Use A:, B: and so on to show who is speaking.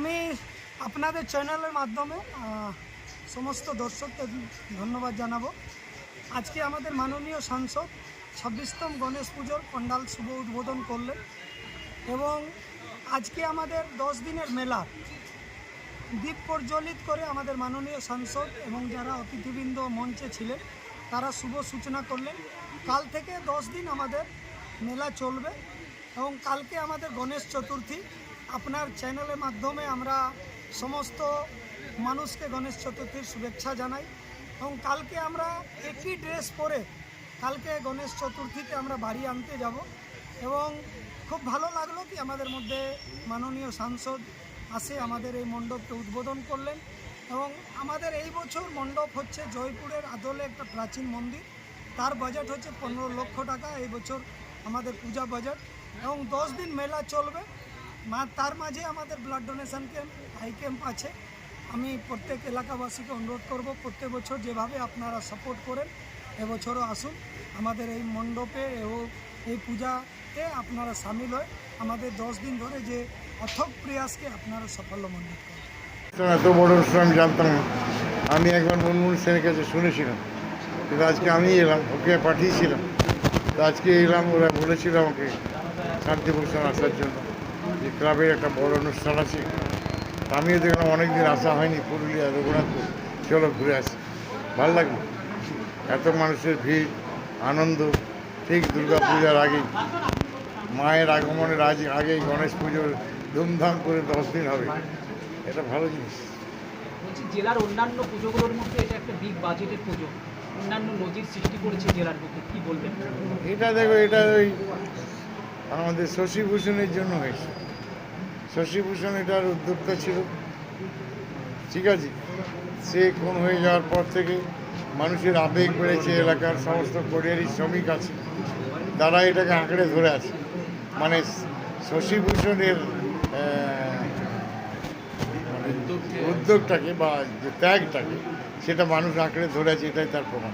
A: আমি আপনাদের চ্যানেলের মাধ্যমে সমস্ত দর্শকদের ধন্যবাদ জানাবো। আজকে আমাদের মাননীয় সাংসদ 26তম গণেশ পুজোর পণ্ডাল শুভ উদ্বোধন করলেন এবং আজকে আমাদের 10 দিনের মেলা দীপ প্রজ্বলিত করে আমাদের মাননীয় সাংসদ এবং যারা অতিথিবৃন্দ মঞ্চে ছিলেন তারা শুভ সূচনা করলেন। কাল থেকে 10 দিন আমাদের মেলা চলবে এবং কালকে আমাদের গণেশ চতুর্থী। আপনার চ্যানেলের মাধ্যমে আমরা সমস্ত মানুষকে গণেশ চতুর্থীর শুভেচ্ছা জানাই এবং কালকে আমরা একই ড্রেস পরে কালকে গণেশ চতুর্থীতে আমরা বাড়ি আনতে যাব এবং খুব ভালো লাগলো কি আমাদের মধ্যে মাননীয় সাংসদ আসে আমাদের এই মণ্ডপকে উদ্বোধন করলেন এবং আমাদের এই বছর মণ্ডপ হচ্ছে জয়পুরের আদলে একটা প্রাচীন মন্দির, তার বাজেট হচ্ছে 15 লক্ষ টাকা এই বছর আমাদের পূজা বাজেট এবং 10 দিন মেলা চলবে। তার মাঝে আমাদের blood donation camp eye camp আছে। আমি প্রত্যেক এলাকাবাসীকে অনুরোধ করব প্রত্যেক বছর যেভাবে আপনারা সাপোর্ট করেন এবছরও আসুন আমাদের এই মণ্ডপে ও এই পূজাতে আপনারা সামিল হয় আমাদের 10 দিন ধরে যে অথক প্রয়াসকে আপনারা সাফল্যমণ্ডিত করেন।
B: এত বড় অনুষ্ঠান আমি জানতাম না। আমি একবার মনমোহন সেনের কাছে শুনেছিলাম, কিন্তু আজকে আমি এলাম, ওকে পাঠিয়েছিলাম। তো আজকে এলাম, ওরা বলেছিল আমাকে শান্তিভূষণ আসার জন্য, যে ক্লাবের একটা বড় অনুষ্ঠান আছে। আমিও দেখলাম অনেকদিন আসা হয়নি পুরুলিয়া রঘুনাথপুর, চলো ঘুরে আসি। ভালো লাগলো, এত মানুষের ভিড়, আনন্দ। ঠিক দুর্গা পূজার আগেই, মায়ের আগমনের আগেই গণেশ পুজোর ধুমধাম করে 10 দিন হবে, এটা ভালো জিনিস।
C: বলছি জেলার অন্যান্য পুজোগুলোর মধ্যে এটা একটা বিগ বাজেটের পুজো, অন্যান্য নজির সৃষ্টি করেছে জেলার মধ্যে, কি বলবেন?
B: এটা দেখো, এটা ওই আমাদের শশীভূষণের জন্য হয়েছে। শশীভূষণ এটার উদ্যোক্তা ছিল, ঠিক আছে। সে খুন হয়ে যাওয়ার পর থেকে মানুষের আবেগ বেড়েছে, এলাকার সমস্ত কোরিয়ারি শ্রমিক আছে, তারা এটাকে আঁকড়ে ধরে আছে। মানে শশীভূষণের উদ্যোগটাকে বা যে ত্যাগটাকে, সেটা মানুষ আঁকড়ে ধরে আছে, এটাই তার প্রমাণ।